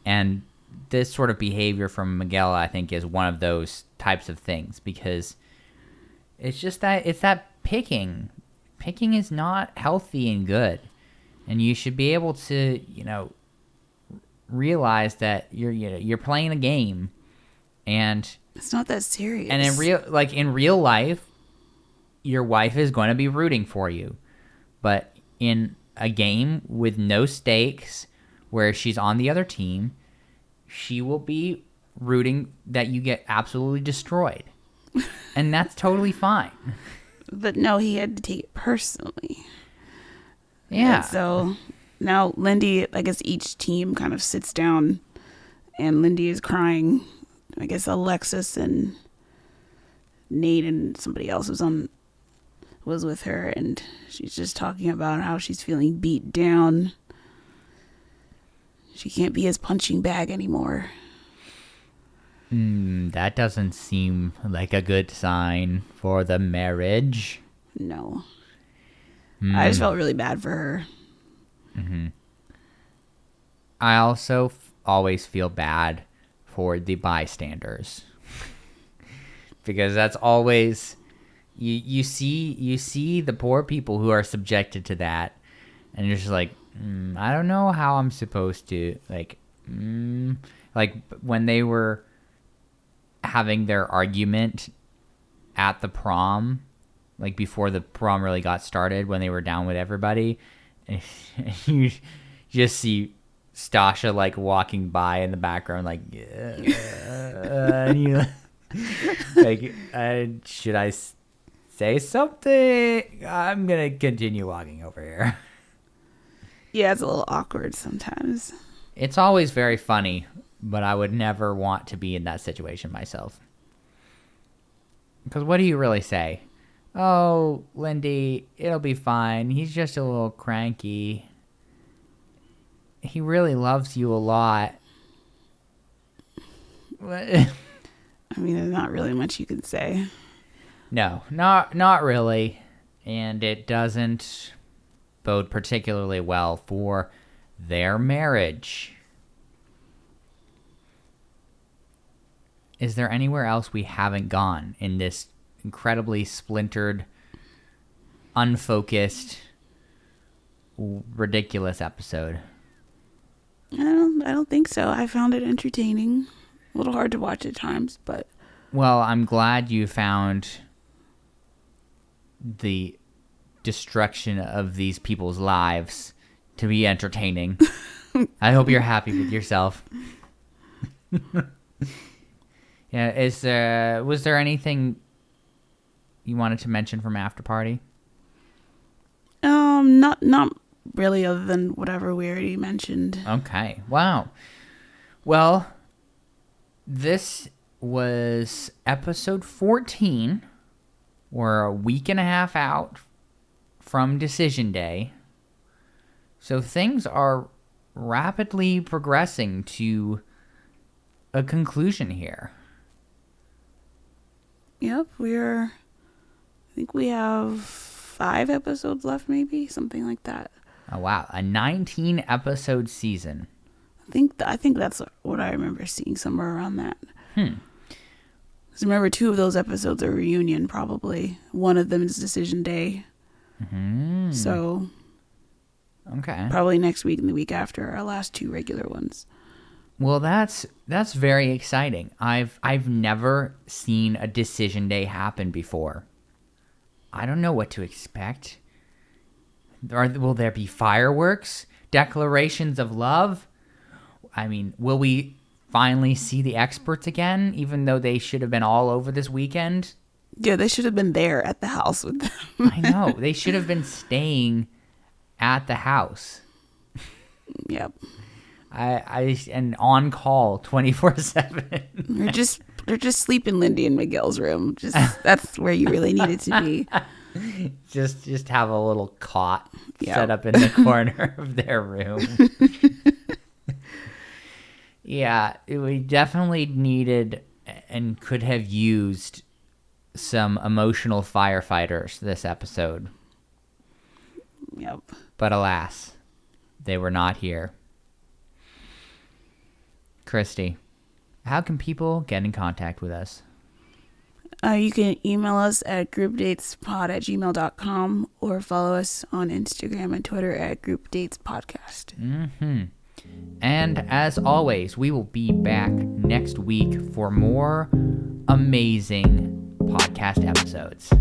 S1: And this sort of behavior from Miguel, I think, is one of those types of things, because it's that picking is not healthy and good. And you should be able to, realize that you're playing a game, and
S2: it's not that serious.
S1: And in real life, your wife is going to be rooting for you. But in a game with no stakes, where she's on the other team, she will be rooting that you get absolutely destroyed. And that's totally fine.
S2: But no, he had to take it personally.
S1: Yeah.
S2: And so now Lindy, I guess each team kind of sits down and Lindy is crying. I guess Alexis and Nate and somebody else was with her, and she's just talking about how she's feeling beat down. She can't be his punching bag anymore.
S1: That doesn't seem like a good sign for the marriage.
S2: No. I just felt really bad for her.
S1: Mm-hmm. I also always feel bad for the bystanders. Because that's always... You see the poor people who are subjected to that, and you're just like, I don't know how I'm supposed to, like when they were having their argument at the prom, like before the prom really got started, when they were down with everybody, and you just see Stacia like walking by in the background, like, and you like, should I say something? I'm gonna continue walking over here.
S2: Yeah, it's a little awkward sometimes.
S1: It's always very funny, but I would never want to be in that situation myself. Because what do you really say? Oh, Lindy, it'll be fine. He's just a little cranky. He really loves you a lot.
S2: I mean, there's not really much you can say.
S1: No, not really. And it doesn't bode particularly well for their marriage. Is there anywhere else we haven't gone in this incredibly splintered, unfocused, ridiculous episode?
S2: I don't think so. I found it entertaining. A little hard to watch at times, but...
S1: Well, I'm glad you found the destruction of these people's lives to be entertaining. I hope you're happy with yourself. Yeah, was there anything you wanted to mention from After Party?
S2: Not really, other than whatever we already mentioned.
S1: Okay. Wow. Well, this was episode 14. We're a week and a half out from Decision Day. So things are rapidly progressing to a conclusion here.
S2: Yep, I think we have 5 episodes left, maybe, something like that.
S1: Oh wow, a 19 episode season.
S2: I think that's what I remember seeing, somewhere around that. Because remember, 2 of those episodes are reunion, probably. One of them is Decision Day.
S1: Mm-hmm.
S2: So,
S1: okay,
S2: probably next week and the week after are our last 2 regular ones.
S1: Well, that's very exciting. I've never seen a Decision Day happen before. I don't know what to expect. Will there be fireworks? Declarations of love? I mean, will we finally see the experts again, even though they should have been all over this weekend?
S2: Yeah, they should have been there at the house with them.
S1: I know. They should have been staying at the house.
S2: Yep.
S1: And on call 24/7.
S2: They're just sleeping Lindy in Miguel's room. That's where you really need it to be.
S1: Just have a little cot set up in the corner of their room. Yeah, we definitely needed and could have used some emotional firefighters this episode.
S2: Yep.
S1: But alas, they were not here. Christy, how can people get in contact with us?
S2: You can email us at groupdatespod@gmail.com or follow us on Instagram and Twitter at groupdatespodcast.
S1: Mm-hmm. And as always, we will be back next week for more amazing podcast episodes.